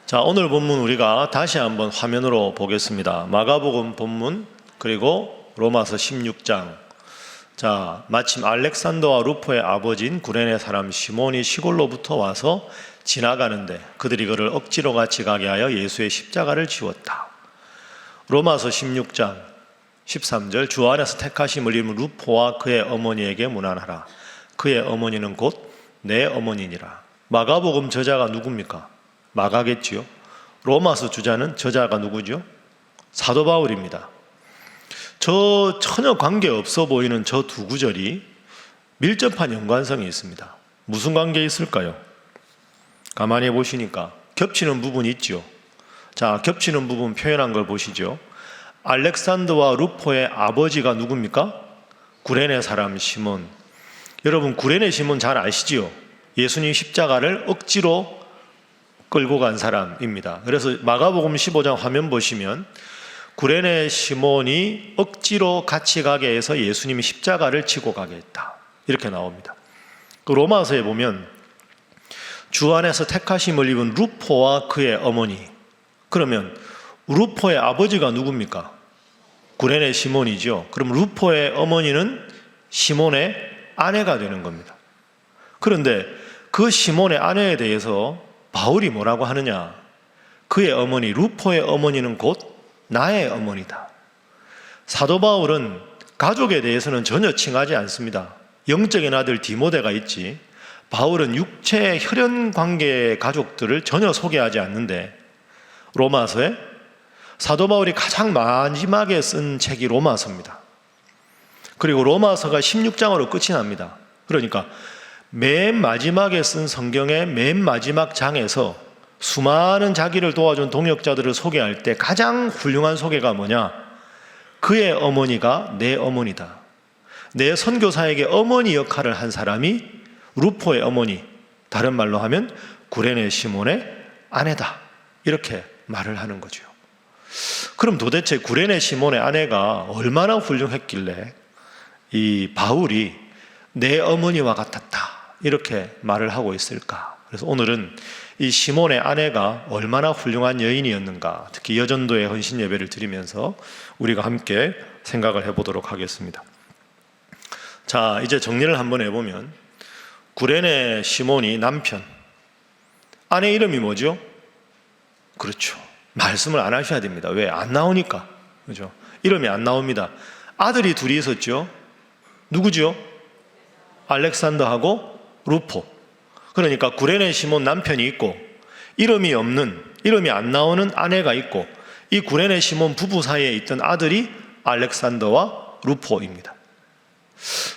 자, 오늘 본문 우리가 다시 한번 화면으로 보겠습니다. 마가복음 본문 그리고 로마서 16장. 자, 마침 알렉산더와 루포의 아버지인 구레네 사람 시몬이 시골로부터 와서 지나가는데 그들이 그를 억지로 같이 가게 하여 예수의 십자가를 지웠다. 로마서 16장 13절 주 안에서 택하심을 입은 루포와 그의 어머니에게 문안하라. 그의 어머니는 곧 내 어머니니라. 마가복음 저자가 누굽니까? 마가겠지요. 로마서 저자가 누구죠? 사도 바울입니다. 저 전혀 관계없어 보이는 저 두 구절이 밀접한 연관성이 있습니다. 무슨 관계 있을까요? 가만히 보시니까 겹치는 부분이 있죠. 자, 겹치는 부분 표현한 걸 보시죠. 알렉산더와 루포의 아버지가 누굽니까? 구레네 사람 시몬. 여러분, 구레네 시몬 잘 아시지요? 예수님 십자가를 억지로 끌고 간 사람입니다. 그래서 마가복음 15장 화면 보시면 구레네 시몬이 억지로 같이 가게 해서 예수님이 십자가를 지고 가게 했다, 이렇게 나옵니다. 그 로마서에 보면 주 안에서 택하심을 입은 루포와 그의 어머니. 그러면 루포의 아버지가 누굽니까? 구레네 시몬이죠. 그럼 루포의 어머니는 시몬의 아내가 되는 겁니다. 그런데 그 시몬의 아내에 대해서 바울이 뭐라고 하느냐? 그의 어머니, 루포의 어머니는 곧 나의 어머니다. 사도 바울은 가족에 대해서는 전혀 칭하지 않습니다. 영적인 아들 디모데가 있지, 바울은 육체의 혈연 관계의 가족들을 전혀 소개하지 않는데, 로마서에 사도 바울이 가장 마지막에 쓴 책이 로마서입니다. 그리고 로마서가 16장으로 끝이 납니다. 그러니까 맨 마지막에 쓴 성경의 맨 마지막 장에서 수많은 자기를 도와준 동역자들을 소개할 때 가장 훌륭한 소개가 뭐냐? 그의 어머니가 내 어머니다. 내 선교사에게 어머니 역할을 한 사람이 루포의 어머니, 다른 말로 하면 구레네 시몬의 아내다, 이렇게 말을 하는 거죠. 그럼 도대체 구레네 시몬의 아내가 얼마나 훌륭했길래 이 바울이 내 어머니와 같았다, 이렇게 말을 하고 있을까? 그래서 오늘은 이 시몬의 아내가 얼마나 훌륭한 여인이었는가, 특히 여전도의 헌신 예배를 드리면서 우리가 함께 생각을 해보도록 하겠습니다. 자, 이제 정리를 한번 해보면 구레네 시몬이 남편, 아내 이름이 뭐죠? 그렇죠, 말씀을 안 하셔야 됩니다. 왜? 안 나오니까. 그죠? 이름이 안 나옵니다. 아들이 둘이 있었죠. 누구죠? 알렉산더하고 루포. 그러니까 구레네 시몬 남편이 있고, 이름이 안 나오는 아내가 있고, 이 구레네 시몬 부부 사이에 있던 아들이 알렉산더와 루포입니다.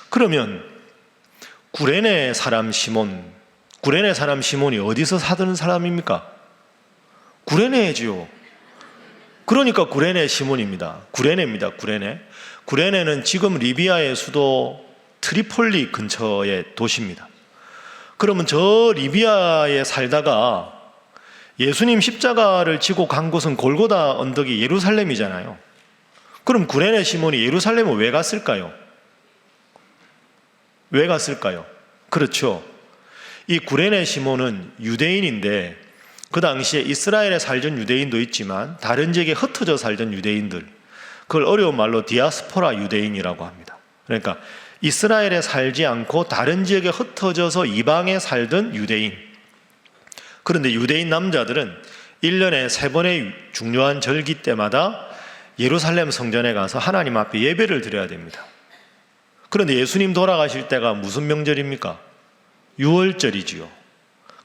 그러면 구레네 사람 시몬이 어디서 사는 사람입니까? 구레네지요. 그러니까 구레네 시몬입니다. 구레네입니다. 구레네는 지금 리비아의 수도 트리폴리 근처의 도시입니다. 그러면 저 리비아에 살다가 예수님 십자가를 지고 간 곳은 골고다 언덕이 예루살렘이잖아요. 그럼 구레네 시몬이 예루살렘을 왜 갔을까요? 그렇죠. 이 구레네 시몬은 유대인인데 그 당시에 이스라엘에 살던 유대인도 있지만 다른 지역에 흩어져 살던 유대인들, 그걸 어려운 말로 디아스포라 유대인이라고 합니다. 그러니까 이스라엘에 살지 않고 다른 지역에 흩어져서 이방에 살던 유대인. 그런데 유대인 남자들은 1년에 3번의 중요한 절기 때마다 예루살렘 성전에 가서 하나님 앞에 예배를 드려야 됩니다. 그런데 예수님 돌아가실 때가 무슨 명절입니까? 유월절이지요.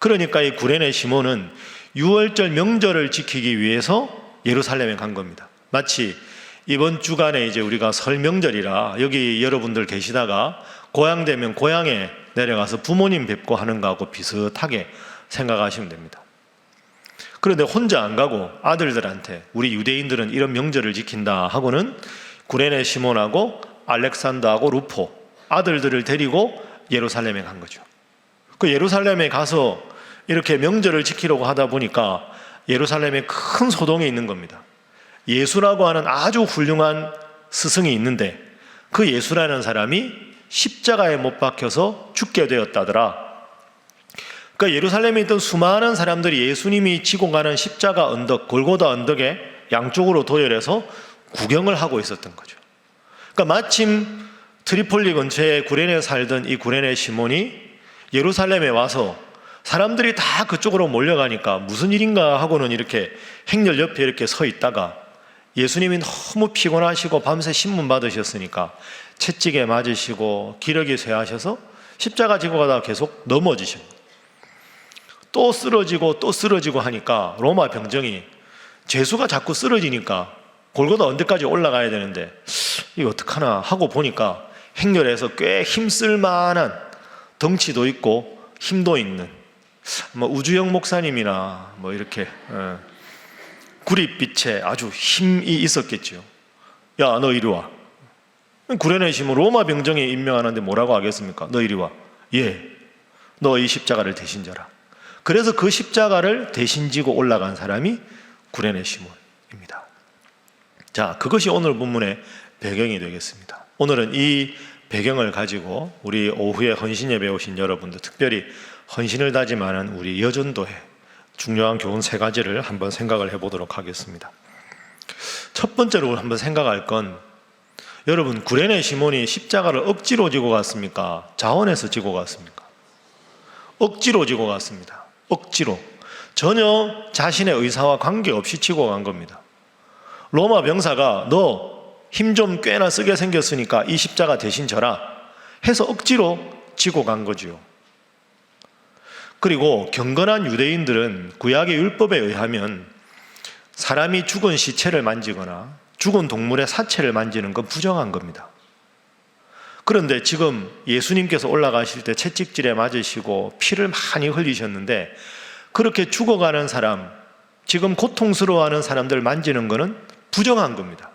그러니까 이 구레네 시몬은 유월절 명절을 지키기 위해서 예루살렘에 간 겁니다. 마치 이번 주간에 이제 우리가 설 명절이라 여기 여러분들 계시다가 고향 되면 고향에 내려가서 부모님 뵙고 하는 거하고 비슷하게 생각하시면 됩니다. 그런데 혼자 안 가고 아들들한테, 우리 유대인들은 이런 명절을 지킨다 하고는 구레네 시몬하고 알렉산더하고 루포 아들들을 데리고 예루살렘에 간 거죠. 그 예루살렘에 가서 이렇게 명절을 지키려고 하다 보니까 예루살렘에 큰 소동이 있는 겁니다. 예수라고 하는 아주 훌륭한 스승이 있는데 그 예수라는 사람이 십자가에 못 박혀서 죽게 되었다더라. 그러니까 예루살렘에 있던 수많은 사람들이 예수님이 지고 가는 십자가 언덕, 골고다 언덕에 양쪽으로 도열해서 구경을 하고 있었던 거죠. 그러니까 마침 트리폴리 근처에 구레네에 살던 이 구레네 시몬이 예루살렘에 와서 사람들이 다 그쪽으로 몰려가니까 무슨 일인가 하고는 이렇게 행렬 옆에 이렇게 서 있다가 예수님이 너무 피곤하시고 밤새 신문 받으셨으니까 채찍에 맞으시고 기력이 쇠하셔서 십자가 지고 가다가 계속 넘어지십니다. 또 쓰러지고 하니까 로마 병정이 죄수가 자꾸 쓰러지니까 골고다 언덕까지 올라가야 되는데 이거 어떡하나 하고 보니까 행렬에서 꽤 힘쓸 만한 덩치도 있고 힘도 있는 뭐 우주영 목사님이나 뭐 이렇게 구릿빛에 아주 힘이 있었겠죠. 야, 너 이리 와. 구레네 시몬 로마 병정에 임명하는데 뭐라고 하겠습니까? 너 이리 와. 예, 너 이 십자가를 대신 져라. 그래서 그 십자가를 대신 지고 올라간 사람이 구레네 시몬입니다. 자, 그것이 오늘 본문의 배경이 되겠습니다. 오늘은 이 배경을 가지고 우리 오후에 헌신 예배 오신 여러분들, 특별히 헌신을 다짐하는 우리 여전도회 중요한 교훈 3가지를 한번 생각을 해보도록 하겠습니다. 첫 번째로 한번 생각할 건, 여러분, 구레네 시몬이 십자가를 억지로 지고 갔습니까? 자원해서 지고 갔습니까? 억지로 지고 갔습니다. 억지로. 전혀 자신의 의사와 관계없이 지고 간 겁니다. 로마 병사가 너 힘 좀 꽤나 쓰게 생겼으니까 이 십자가 대신 져라 해서 억지로 지고 간 거지요. 그리고 경건한 유대인들은 구약의 율법에 의하면 사람이 죽은 시체를 만지거나 죽은 동물의 사체를 만지는 건 부정한 겁니다. 그런데 지금 예수님께서 올라가실 때 채찍질에 맞으시고 피를 많이 흘리셨는데 그렇게 죽어가는 사람, 지금 고통스러워하는 사람들 만지는 것은 부정한 겁니다.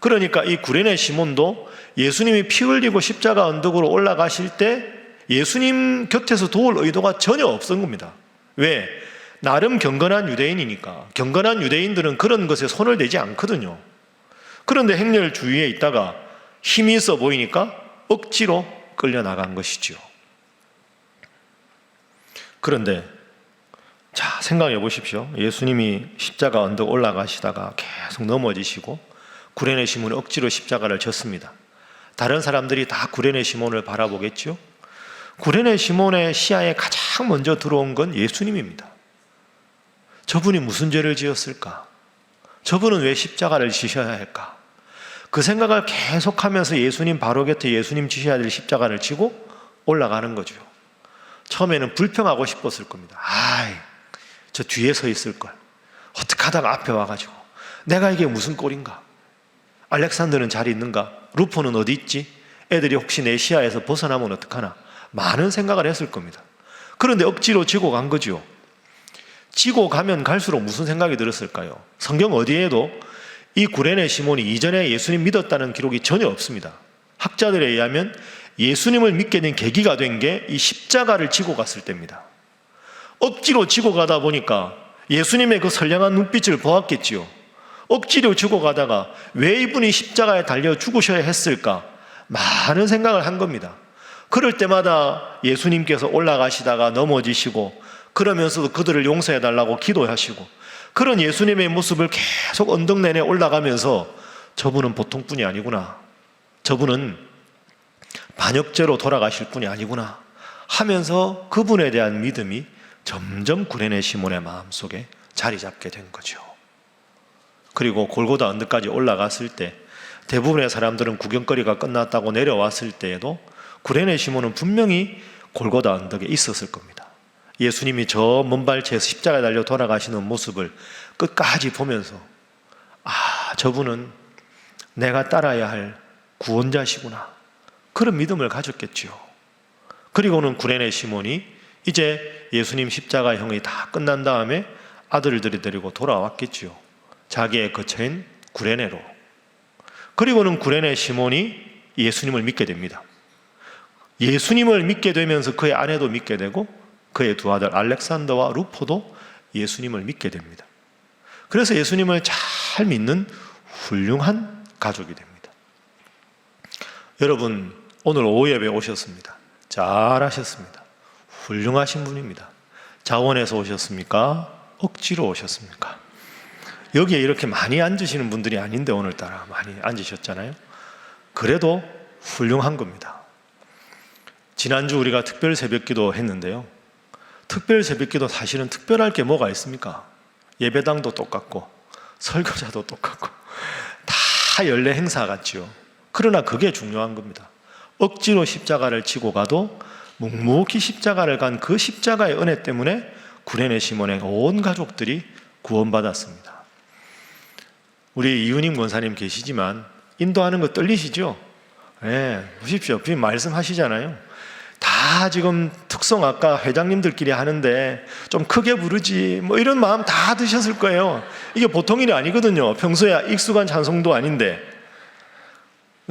그러니까 이 구레네 시몬도 예수님이 피 흘리고 십자가 언덕으로 올라가실 때 예수님 곁에서 도울 의도가 전혀 없었던 겁니다. 왜? 나름 경건한 유대인이니까. 경건한 유대인들은 그런 것에 손을 대지 않거든요. 그런데 행렬 주위에 있다가 힘이 있어 보이니까 억지로 끌려나간 것이죠. 그런데 자, 생각해 보십시오. 예수님이 십자가 언덕 올라가시다가 계속 넘어지시고 구레네 시몬이 억지로 십자가를 졌습니다. 다른 사람들이 다 구레네 시몬을 바라보겠죠. 구레네 시몬의 시야에 가장 먼저 들어온 건 예수님입니다. 저분이 무슨 죄를 지었을까? 저분은 왜 십자가를 지셔야 할까? 그 생각을 계속하면서 예수님 바로 곁에 예수님 지셔야 될 십자가를 지고 올라가는 거죠. 처음에는 불평하고 싶었을 겁니다. 저 뒤에 서 있을 걸. 어떻게 하다가 앞에 와가지고 내가 이게 무슨 꼴인가? 알렉산더는 잘 있는가? 루포는 어디 있지? 애들이 혹시 내 시야에서 벗어나면 어떡하나? 많은 생각을 했을 겁니다. 그런데 억지로 지고 간 거죠. 지고 가면 갈수록 무슨 생각이 들었을까요? 성경 어디에도 이 구레네 시몬이 이전에 예수님 믿었다는 기록이 전혀 없습니다. 학자들에 의하면 예수님을 믿게 된 계기가 된 게 이 십자가를 지고 갔을 때입니다. 억지로 지고 가다 보니까 예수님의 그 선량한 눈빛을 보았겠지요. 억지로 지고 가다가 왜 이분이 십자가에 달려 죽으셔야 했을까? 많은 생각을 한 겁니다. 그럴 때마다 예수님께서 올라가시다가 넘어지시고 그러면서도 그들을 용서해 달라고 기도하시고 그런 예수님의 모습을 계속 언덕 내내 올라가면서 저분은 보통 분이 아니구나. 저분은 반역죄로 돌아가실 분이 아니구나 하면서 그분에 대한 믿음이 점점 구레네 시몬의 마음속에 자리 잡게 된 거죠. 그리고 골고다 언덕까지 올라갔을 때 대부분의 사람들은 구경거리가 끝났다고 내려왔을 때에도 구레네 시몬은 분명히 골고다 언덕에 있었을 겁니다. 예수님이 저 먼발치에서 십자가에 달려 돌아가시는 모습을 끝까지 보면서 저분은 내가 따라야 할 구원자시구나 그런 믿음을 가졌겠죠. 그리고는 구레네 시몬이 이제 예수님 십자가형이 다 끝난 다음에 아들들이 데리고 돌아왔겠죠. 자기의 거처인 구레네로. 그리고는 구레네 시몬이 예수님을 믿게 됩니다. 예수님을 믿게 되면서 그의 아내도 믿게 되고 그의 두 아들 알렉산더와 루포도 예수님을 믿게 됩니다. 그래서 예수님을 잘 믿는 훌륭한 가족이 됩니다. 여러분, 오늘 오후 예배에 오셨습니다. 잘하셨습니다. 훌륭하신 분입니다. 자원해서 오셨습니까? 억지로 오셨습니까? 여기에 이렇게 많이 앉으시는 분들이 아닌데 오늘따라 많이 앉으셨잖아요. 그래도 훌륭한 겁니다. 지난주 우리가 특별 새벽기도 했는데요. 특별 새벽기도 사실은 특별할 게 뭐가 있습니까? 예배당도 똑같고 설교자도 똑같고 다 연례 행사 같지요. 그러나 그게 중요한 겁니다. 억지로 십자가를 지고 가도 묵묵히 십자가를 간 그 십자가의 은혜 때문에 구레네 시몬의 온 가족들이 구원받았습니다. 우리 이윤임 권사님 계시지만 인도하는 거 떨리시죠? 네, 보십시오. 지금 말씀하시잖아요. 다 지금 특성아까 회장님들끼리 하는데 좀 크게 부르지 뭐 이런 마음 다 드셨을 거예요. 이게 보통 일이 아니거든요. 평소에 익숙한 찬송도 아닌데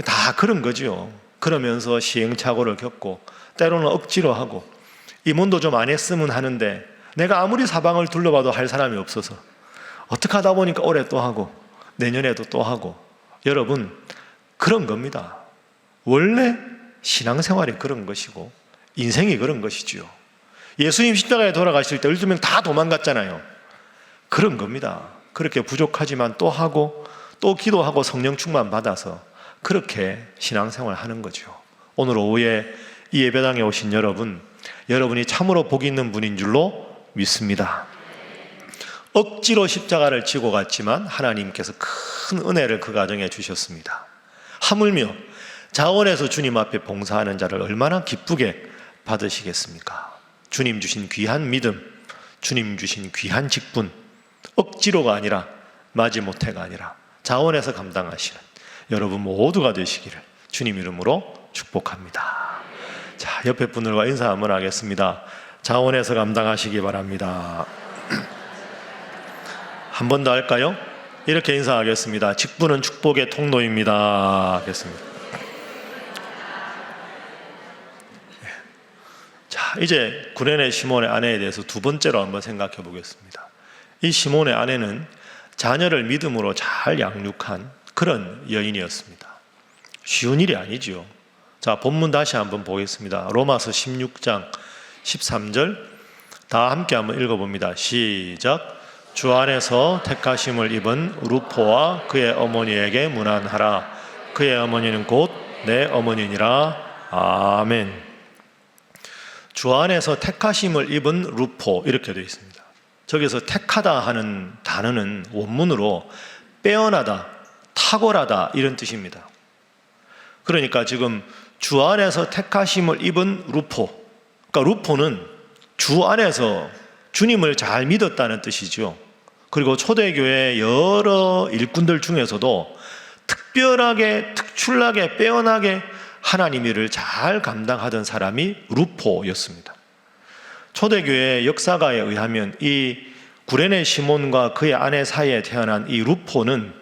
다 그런 거죠. 그러면서 시행착오를 겪고 때로는 억지로 하고 임원도 좀 안 했으면 하는데 내가 아무리 사방을 둘러봐도 할 사람이 없어서 어떻게 하다 보니까 올해 또 하고 내년에도 또 하고. 여러분, 그런 겁니다. 원래 신앙생활이 그런 것이고 인생이 그런 것이지요. 예수님 십자가에 돌아가실 때 12명 다 도망갔잖아요. 그런 겁니다. 그렇게 부족하지만 또 하고 또 기도하고 성령 충만 받아서 그렇게 신앙생활 하는 거죠. 오늘 오후에 이 예배당에 오신 여러분, 여러분이 참으로 복이 있는 분인 줄로 믿습니다. 억지로 십자가를 지고 갔지만 하나님께서 큰 은혜를 그 가정에 주셨습니다. 하물며 자원해서 주님 앞에 봉사하는 자를 얼마나 기쁘게 받으시겠습니까? 주님 주신 귀한 믿음, 주님 주신 귀한 직분, 억지로가 아니라 마지못해가 아니라 자원해서 감당하시는 여러분 모두가 되시기를 주님 이름으로 축복합니다. 자, 옆에 분들과 인사 한번 하겠습니다. 자원해서 감당하시기 바랍니다. 한 번 더 할까요? 이렇게 인사하겠습니다. 직분은 축복의 통로입니다. 하겠습니다. 자, 이제 구레네 시몬의 아내에 대해서 두 번째로 한번 생각해 보겠습니다. 이 시몬의 아내는 자녀를 믿음으로 잘 양육한 그런 여인이었습니다. 쉬운 일이 아니죠. 자, 본문 다시 한번 보겠습니다. 로마서 16장 13절 다 함께 한번 읽어봅니다. 시작. 주 안에서 택하심을 입은 루포와 그의 어머니에게 문안하라. 그의 어머니는 곧 내 어머니니라. 아멘. 주 안에서 택하심을 입은 루포 이렇게 되어 있습니다. 저기서 택하다 하는 단어는 원문으로 빼어나다, 탁월하다 이런 뜻입니다. 그러니까 지금 주 안에서 택하심을 입은 루포, 그러니까 루포는 주 안에서 주님을 잘 믿었다는 뜻이죠. 그리고 초대교회 여러 일꾼들 중에서도 특별하게, 특출나게, 빼어나게 하나님 일을 잘 감당하던 사람이 루포였습니다. 초대교회 역사가에 의하면 이 구레네 시몬과 그의 아내 사이에 태어난 이 루포는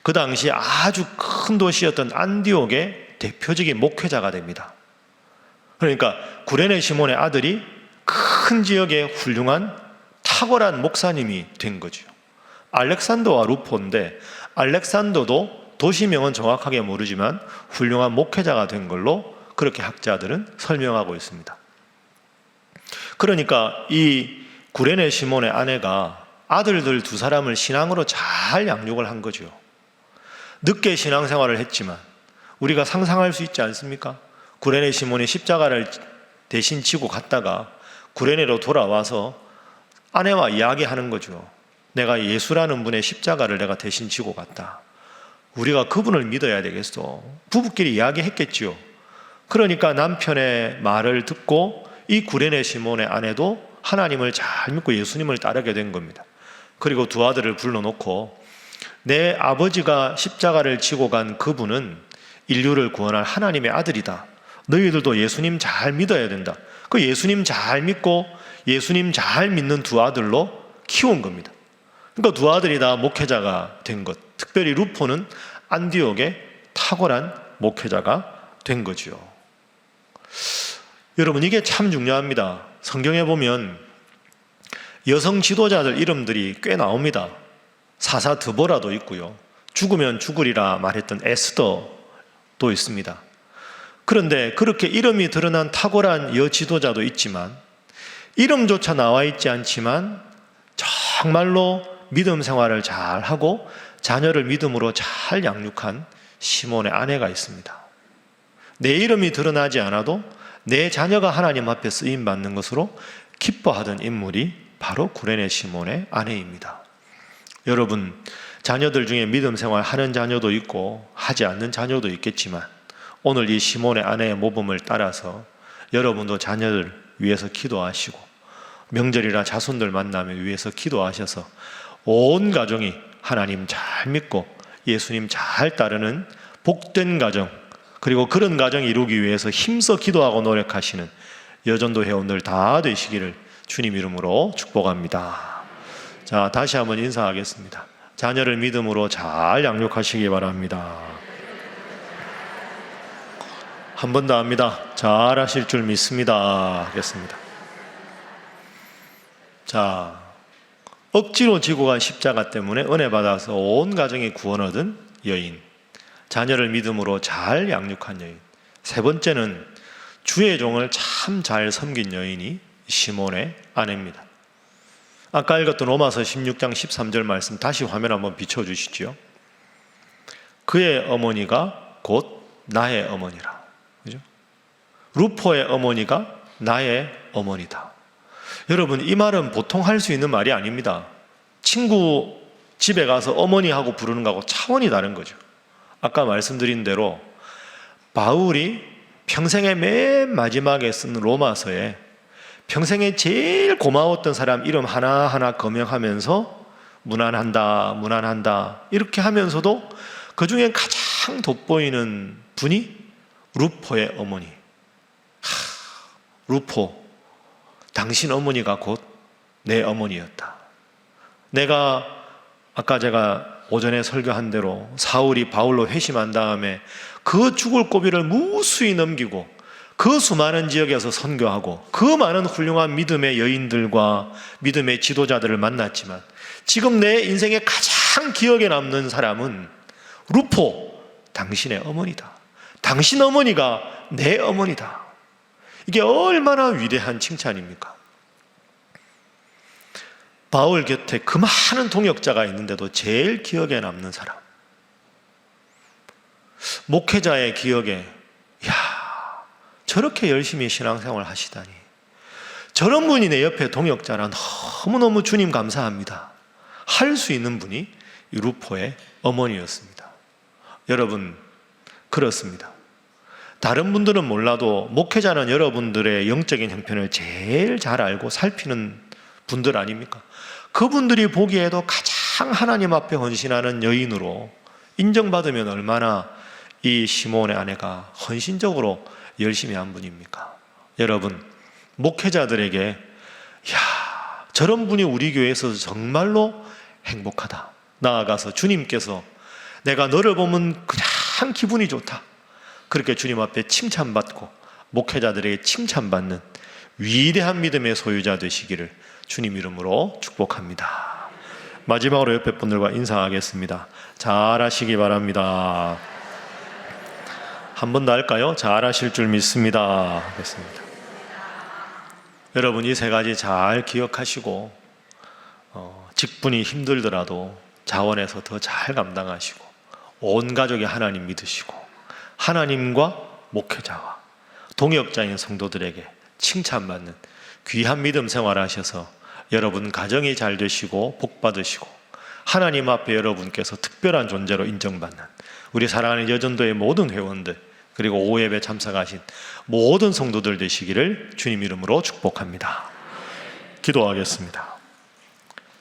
그 당시 아주 큰 도시였던 안디옥의 대표적인 목회자가 됩니다. 그러니까 구레네 시몬의 아들이 큰 지역의 훌륭한 탁월한 목사님이 된 거죠. 알렉산더와 루포인데 알렉산더도 도시명은 정확하게 모르지만 훌륭한 목회자가 된 걸로 그렇게 학자들은 설명하고 있습니다. 그러니까 이 구레네 시몬의 아내가 아들들 두 사람을 신앙으로 잘 양육을 한 거죠. 늦게 신앙생활을 했지만 우리가 상상할 수 있지 않습니까? 구레네 시몬이 십자가를 대신 지고 갔다가 구레네로 돌아와서 아내와 이야기하는 거죠. 내가 예수라는 분의 십자가를 내가 대신 지고 갔다. 우리가 그분을 믿어야 되겠어. 부부끼리 이야기했겠지요. 그러니까 남편의 말을 듣고 이 구레네 시몬의 아내도 하나님을 잘 믿고 예수님을 따르게 된 겁니다. 그리고 두 아들을 불러놓고 내 아버지가 십자가를 지고 간 그분은 인류를 구원할 하나님의 아들이다. 너희들도 예수님 잘 믿어야 된다. 그 예수님 잘 믿고 예수님 잘 믿는 두 아들로 키운 겁니다. 그러니까 두 아들이 다 목회자가 된 것. 특별히 루포는 안디옥의 탁월한 목회자가 된 거죠. 여러분, 이게 참 중요합니다. 성경에 보면 여성 지도자들 이름들이 꽤 나옵니다. 사사 드보라도 있고요. 죽으면 죽으리라 말했던 에스더도 있습니다. 그런데 그렇게 이름이 드러난 탁월한 여지도자도 있지만 이름조차 나와 있지 않지만 정말로 믿음 생활을 잘하고 자녀를 믿음으로 잘 양육한 시몬의 아내가 있습니다. 내 이름이 드러나지 않아도 내 자녀가 하나님 앞에 쓰임받는 것으로 기뻐하던 인물이 바로 구레네 시몬의 아내입니다. 여러분, 자녀들 중에 믿음 생활 하는 자녀도 있고 하지 않는 자녀도 있겠지만 오늘 이 시몬의 아내의 모범을 따라서 여러분도 자녀들 위해서 기도하시고 명절이나 자손들 만나면 위해서 기도하셔서 온 가정이 하나님 잘 믿고 예수님 잘 따르는 복된 가정, 그리고 그런 가정 이루기 위해서 힘써 기도하고 노력하시는 여전도 회원들 다 되시기를 주님 이름으로 축복합니다. 자, 다시 한번 인사하겠습니다. 자녀를 믿음으로 잘 양육하시기 바랍니다. 한 번 더 합니다. 잘 하실 줄 믿습니다. 하겠습니다. 자, 억지로 지고 간 십자가 때문에 은혜 받아서 온 가정이 구원 얻은 여인, 자녀를 믿음으로 잘 양육한 여인. 세 번째는 주의 종을 참 잘 섬긴 여인이 시몬의 아내입니다. 아까 읽었던 로마서 16장 13절 말씀 다시 화면 한번 비춰주시죠. 그의 어머니가 곧 나의 어머니라. 그죠? 루포의 어머니가 나의 어머니다. 여러분, 이 말은 보통 할 수 있는 말이 아닙니다. 친구 집에 가서 어머니하고 부르는 거하고 차원이 다른 거죠. 아까 말씀드린 대로 바울이 평생의 맨 마지막에 쓴 로마서에 평생에 제일 고마웠던 사람 이름 하나하나 거명하면서 무난한다 이렇게 하면서도 그 중에 가장 돋보이는 분이 루포의 어머니. 루포, 당신 어머니가 곧 내 어머니였다. 내가 아까 제가 오전에 설교한 대로 사울이 바울로 회심한 다음에 그 죽을 고비를 무수히 넘기고 그 수많은 지역에서 선교하고 그 많은 훌륭한 믿음의 여인들과 믿음의 지도자들을 만났지만 지금 내 인생에 가장 기억에 남는 사람은 루포, 당신의 어머니다. 당신 어머니가 내 어머니다. 이게 얼마나 위대한 칭찬입니까? 바울 곁에 그 많은 동역자가 있는데도 제일 기억에 남는 사람, 목회자의 기억에 저렇게 열심히 신앙생활 하시다니, 저런 분이 내 옆에 동역자라 너무너무 주님 감사합니다 할 수 있는 분이 이 루포의 어머니였습니다. 여러분, 그렇습니다. 다른 분들은 몰라도 목회자는 여러분들의 영적인 형편을 제일 잘 알고 살피는 분들 아닙니까? 그분들이 보기에도 가장 하나님 앞에 헌신하는 여인으로 인정받으면 얼마나 이 시몬의 아내가 헌신적으로 열심히 한 분입니까? 여러분, 목회자들에게 저런 분이 우리 교회에서 정말로 행복하다, 나아가서 주님께서 내가 너를 보면 그냥 기분이 좋다, 그렇게 주님 앞에 칭찬받고 목회자들에게 칭찬받는 위대한 믿음의 소유자 되시기를 주님 이름으로 축복합니다. 마지막으로 옆에 분들과 인사하겠습니다. 잘하시기 바랍니다. 한 번 더 할까요? 잘하실 줄 믿습니다. 하겠습니다. 여러분, 이 세 가지 잘 기억하시고 직분이 힘들더라도 자원에서 더 잘 감당하시고 온 가족이 하나님 믿으시고 하나님과 목회자와 동역자인 성도들에게 칭찬받는 귀한 믿음 생활하셔서 여러분 가정이 잘 되시고 복 받으시고 하나님 앞에 여러분께서 특별한 존재로 인정받는 우리 사랑하는 여전도의 모든 회원들, 그리고 오예배 참석하신 모든 성도들 되시기를 주님 이름으로 축복합니다. 기도하겠습니다.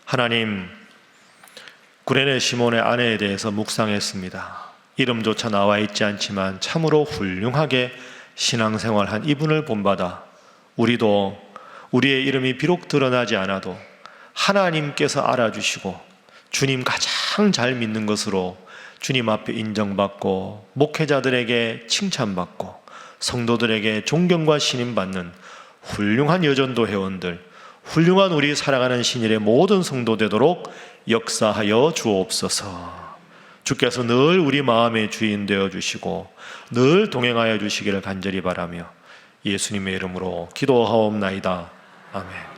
하나님, 구레네 시몬의 아내에 대해서 묵상했습니다. 이름조차 나와 있지 않지만 참으로 훌륭하게 신앙생활한 이분을 본받아 우리도 우리의 이름이 비록 드러나지 않아도 하나님께서 알아주시고 주님 가장 잘 믿는 것으로 주님 앞에 인정받고 목회자들에게 칭찬받고 성도들에게 존경과 신임받는 훌륭한 여전도 회원들, 훌륭한 우리 사랑하는 신일의 모든 성도 되도록 역사하여 주옵소서. 주께서 늘 우리 마음의 주인 되어 주시고 늘 동행하여 주시기를 간절히 바라며 예수님의 이름으로 기도하옵나이다. 아멘.